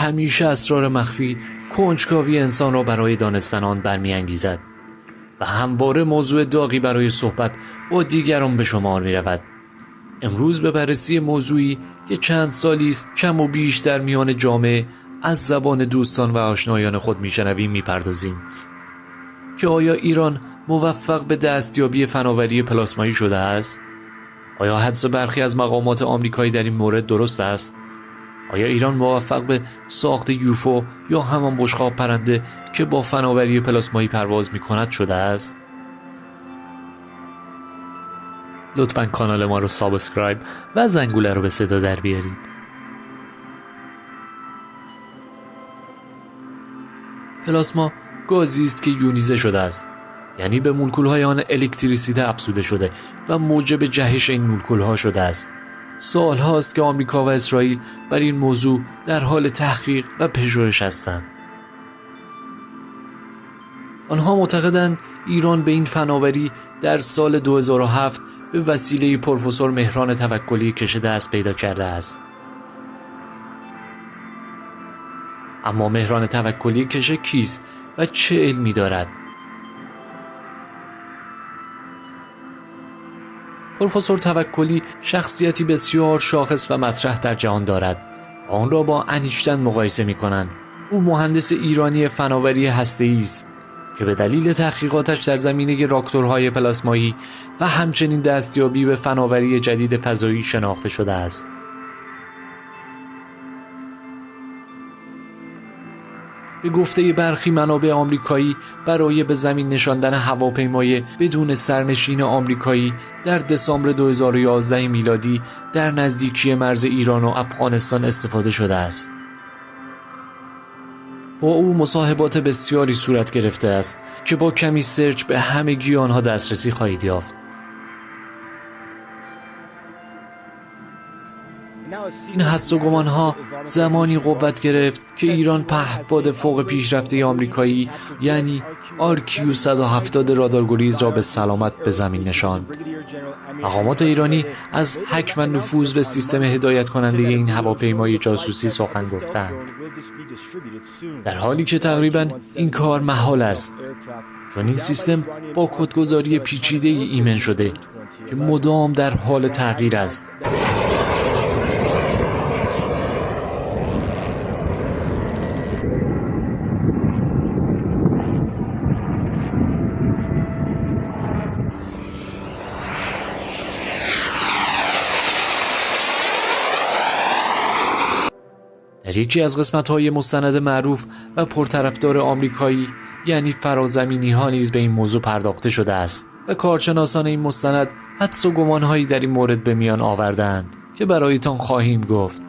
همیشه اسرار مخفی کنجکاوی انسان را برای دانستن آن برمی‌انگیزد و همواره موضوع داغی برای صحبت با دیگران به شمار می‌رود. امروز به بررسی موضوعی که چند سالی است کم و بیش در میان جامعه از زبان دوستان و آشنایان خود میشنویم میپردازیم که آیا ایران موفق به دستیابی فناوری پلاسمایی شده است؟ آیا حدس برخی از مقامات آمریکایی در این مورد درست است؟ آیا ایران موفق به ساخت یوفو یا همان بشقاب پرنده که با فناوری پلاسمایی پرواز میکند شده است؟ لطفاً کانال ما رو سابسکرایب و زنگوله رو به صدا در بیارید. پلاسما گازی است که یونیزه شده است، یعنی به مولکول‌های آن الکتریسیته افزوده شده و موجب جهش این مولکول‌ها شده است. سال هاست که آمریکا و اسرائیل بر این موضوع در حال تحقیق و پژوهش هستند. آنها معتقدند ایران به این فناوری در سال 2007 به وسیله پروفسور مهران توکلی کش دست پیدا کرده است. اما مهران توکلی کش کیست و چه علمی دارد؟ پروفسور توکلی شخصیتی بسیار شاخص و مطرح در جهان دارد. آن را با انیشتن مقایسه می‌کنند. او مهندس ایرانی فناوری هسته‌ای است که به دلیل تحقیقاتش در زمینه راکتورهای پلاسمایی و همچنین دستیابی به فناوری جدید فضایی شناخته شده است. به گفته برخی منابع آمریکایی برای به زمین نشاندن هواپیمای بدون سرنشین آمریکایی در دسامبر 2011 میلادی در نزدیکی مرز ایران و افغانستان استفاده شده است. با او مصاحبات بسیاری صورت گرفته است که با کمی سرچ به همگی آنها دسترسی خواهید یافت. این حدس و گمان‌ها زمانی قوت گرفت که ایران پهپاد فوق پیشرفته آمریکایی یعنی RQ-170 رادارگریز را به سلامت به زمین نشاند. مقامات ایرانی از حکم و نفوذ به سیستم هدایت کننده این هواپیمای جاسوسی سخن گفتند، در حالی که تقریباً این کار محال است، چون این سیستم با کدگذاری پیچیده ایمن شده که مدام در حال تغییر است. در یکی از قسمت‌های مستند معروف و پرطرفدار آمریکایی یعنی فرازمینی ها نیز به این موضوع پرداخته شده است و کارشناسان این مستند حدس و گمان‌هایی در این مورد به میان آوردند که برایتان خواهیم گفت.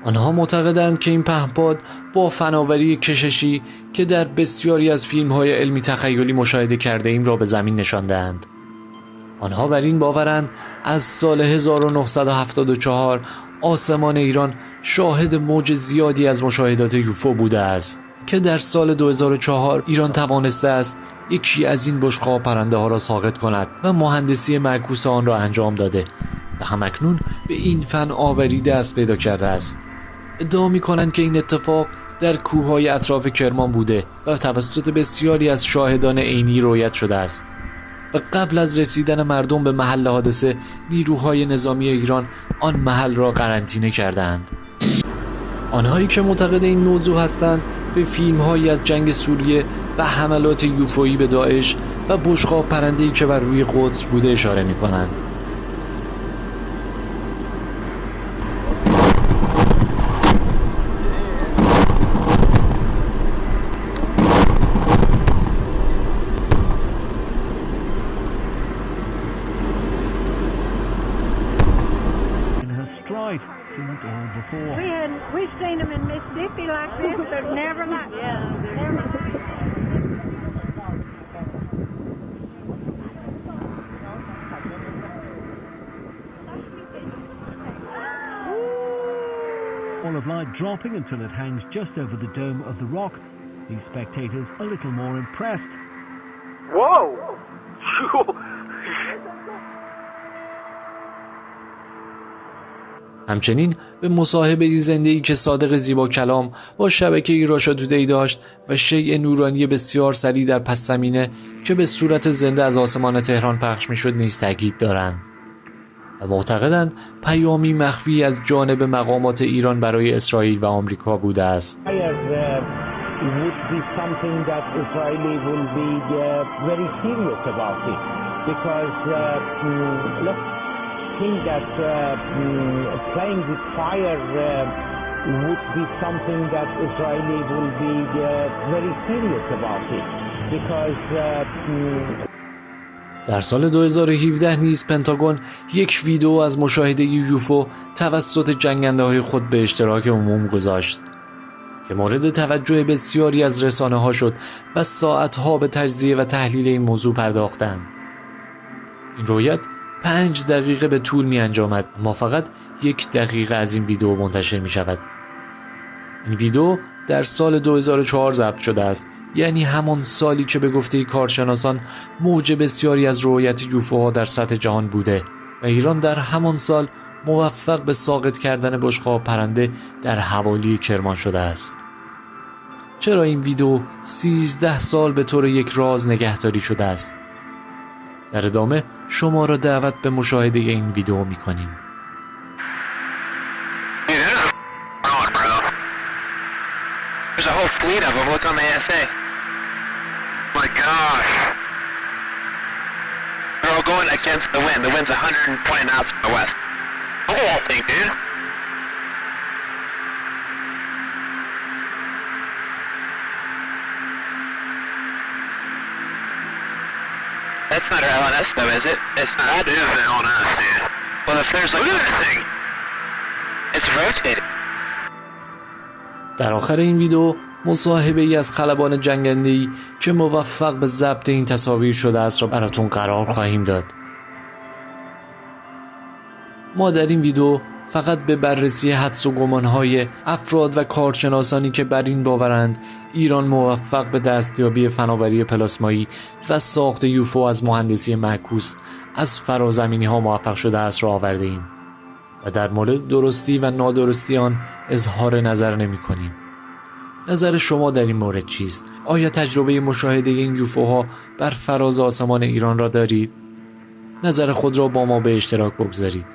آنها معتقدند که این پهپاد با فناوری کششی که در بسیاری از فیلم‌های علمی تخیلی مشاهده کرده ایم را به زمین نشاندند. آنها بر این باورند از سال 1974 آسمان ایران شاهد موج زیادی از مشاهدات یوفو بوده است که در سال 2004 ایران توانسته است یکی از این بشقاب پرنده ها را ساقط کند و مهندسی معکوس آن را انجام داده و همکنون به این فن آوری دست پیدا کرده است. ادعا می‌کنند که این اتفاق در کوههای اطراف کرمان بوده و توسط بسیاری از شاهدان عینی رویت شده است و قبل از رسیدن مردم به محل حادثه نیروهای نظامی ایران آن محل را قرنطینه کردند. آنهایی که معتقد این موضوع هستند به فیلم‌هایی از جنگ سوریه و حملات یوفویی به داعش و بشقاب پرنده‌ای که بر روی قدس بوده اشاره می‌کنند. We've seen them in Mississippi like this, but never like Ball of light dropping until it hangs just over the dome of the rock. These spectators a little more impressed. Whoa! همچنین به مصاحبه زنده‌ای که صادق زیبا کلام با شبکه راشا تودی داشت و شیء نورانی بسیار سریع در پس زمینه که به صورت زنده از آسمان تهران پخش می‌شد نیز تاکید دارند و معتقدند پیامی مخفی از جانب مقامات ایران برای اسرائیل و آمریکا بوده است. think that playing with fire would be something that Israeli will be very serious about it because در سال 2017 نیز پنتاگون یک ویدیو از مشاهده یوفو توسط جنگنده‌های خود به اشتراک عموم گذاشت که مورد توجه بسیاری از رسانه‌ها شد و ساعت‌ها به تجزیه و تحلیل این موضوع پرداختند. این رویت 5 دقیقه به طول می انجامد، اما فقط 1 دقیقه از این ویدیو منتشر می شود. این ویدیو در سال 2004 ضبط شده است، یعنی همان سالی که به گفته کارشناسان موج بسیاری از رؤیت یوفوها در سطح جهان بوده و ایران در همان سال موفق به ساقط کردن بشقاب پرنده در حوالی کرمان شده است. چرا این ویدیو 13 سال به طور یک راز نگهداری شده است؟ در ادامه شما را دعوت به مشاهده این ویدیو می‌کنیم. There's a whole fleet of them. Look on the ASA. My gosh. They're all going against the wind. The wind's 120 knots from the west. Look at that thing, dude. That's not our LNS though, is it? It's not. That is the LNS, dude. Well, if there's like another thing, it's rotating. در آخر این ویدیو مصاحبه ای از خلبان جنگنده‌ای که موفق به ضبط این تصاویر شده است را براتون قرار خواهیم داد. ما در این ویدیو فقط به بررسی حدس و گمان‌های افراد و کارشناسانی که بر این باورند ایران موفق به دستیابی فناوری پلاسمایی و ساخت یوفو از مهندسی معکوس از فرازمینی‌ها موفق شده است را آورده ایم و در مورد درستی و نادرستی آن اظهار نظر نمی‌کنیم. نظر شما در این مورد چیست؟ آیا تجربه مشاهده این یوفوها بر فراز آسمان ایران را دارید؟ نظر خود را با ما به اشتراک بگذارید.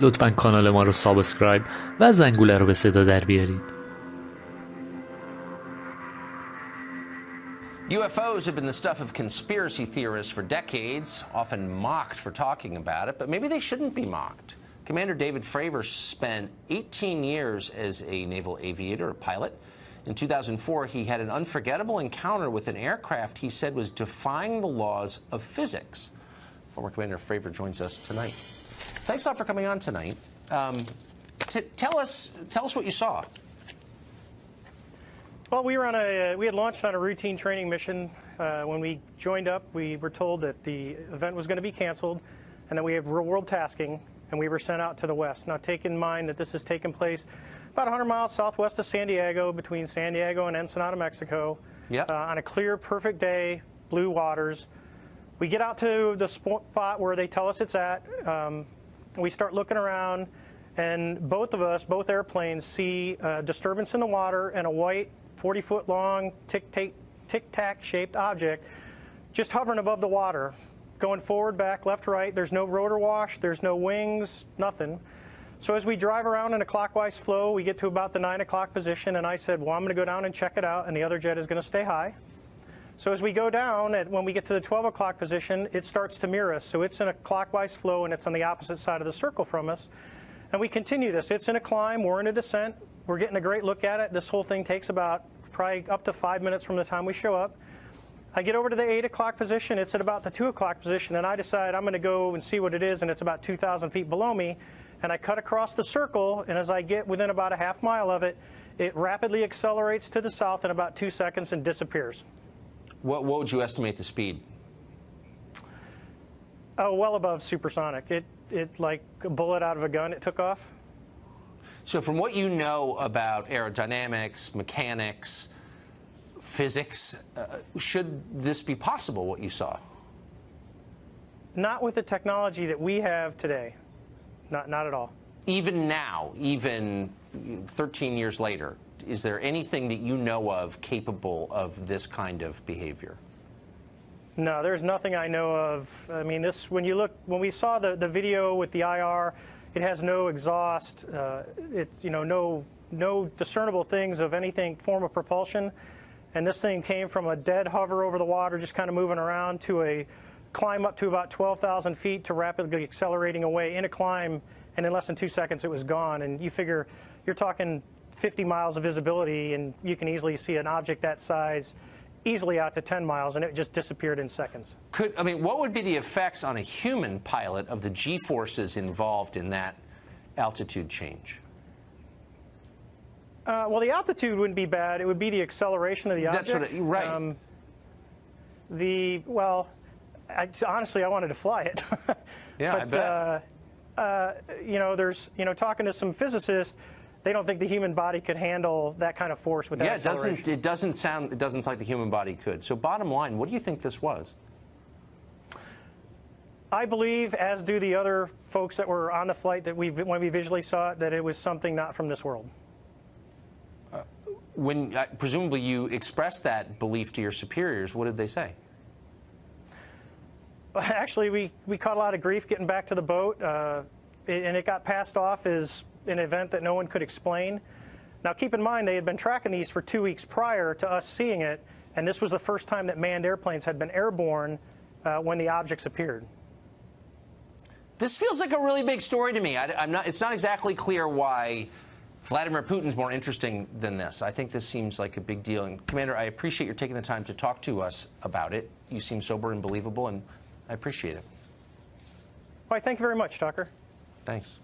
لطفاً کانال ما رو سابسکرایب و زنگوله رو به صدا در بیارید. UFOs have been the stuff of conspiracy theorists for decades, often mocked for talking about it, but maybe they shouldn't be mocked. Commander David Fravor spent 18 years as a naval aviator, a pilot. In 2004, he had an unforgettable encounter with an aircraft he said was defying the laws of physics. Former Commander Fravor joins us tonight. Thanks a lot for coming on tonight. Tell us what you saw. Well, we had launched on a routine training mission. When we joined up, we were told that the event was going to be canceled and that we had real-world tasking, and we were sent out to the west. Now, take in mind that this has taken place about 100 miles southwest of San Diego, between San Diego and Ensenada, Mexico, Yep. On a clear, perfect day, blue waters. We get out to the spot where they tell us it's at. We start looking around, and both airplanes see a disturbance in the water and a white 40-foot long tic-tac shaped object just hovering above the water, going forward, back, left, right. There's no rotor wash, there's no wings, nothing. So as we drive around in a clockwise flow, we get to about the 9 o'clock position, and I said, well, I'm going to go down and check it out, and the other jet is going to stay high. So as we go down, when we get to the 12 o'clock position, it starts to mirror us. So it's in a clockwise flow, and it's on the opposite side of the circle from us. And we continue this. It's in a climb, we're in a descent. We're getting a great look at it. This whole thing takes about probably up to 5 minutes from the time we show up. I get over to the 8 o'clock position. It's at about the 2 o'clock position, and I decide I'm going to go and see what it is, and it's about 2,000 feet below me. And I cut across the circle, and as I get within about a half mile of it, it rapidly accelerates to the south in about 2 seconds and disappears. What would you estimate the speed? Oh, well above supersonic. It like a bullet out of a gun, it took off. So from what you know about aerodynamics, mechanics, physics, should this be possible, what you saw? Not with the technology that we have today. not at all. Even now, even 13 years later, is there anything that you know of capable of this kind of behavior? No, there's nothing I know of. I mean, when we saw the video with the IR, it has no exhaust, no discernible things of anything form of propulsion. And this thing came from a dead hover over the water, just kind of moving around, to a climb up to about 12,000 feet to rapidly accelerating away in a climb, and in less than 2 seconds it was gone. And you figure you're talking 50 miles of visibility, and you can easily see an object that size easily out to 10 miles, and it just disappeared in seconds. What would be the effects on a human pilot of the G-forces involved in that altitude change? Well, the altitude wouldn't be bad. It would be the acceleration of the object. That's right. Honestly, I wanted to fly it. Yeah, but, I bet. There's, talking to some physicists, they don't think the human body could handle that kind of force with that acceleration. It doesn't sound like the human body could. So bottom line, what do you think this was? I believe, as do the other folks that were on the flight, that when we visually saw it, that it was something not from this world. When presumably you expressed that belief to your superiors, what did they say? Actually, we caught a lot of grief getting back to the boat, and it got passed off as an event that no one could explain. Now, keep in mind, they had been tracking these for 2 weeks prior to us seeing it, and this was the first time that manned airplanes had been airborne when the objects appeared. This feels like a really big story to me. It's not exactly clear why Vladimir Putin's more interesting than this. I think this seems like a big deal. And Commander, I appreciate your taking the time to talk to us about it. You seem sober and believable, and I appreciate it. Well, thank you very much, Tucker. Thanks.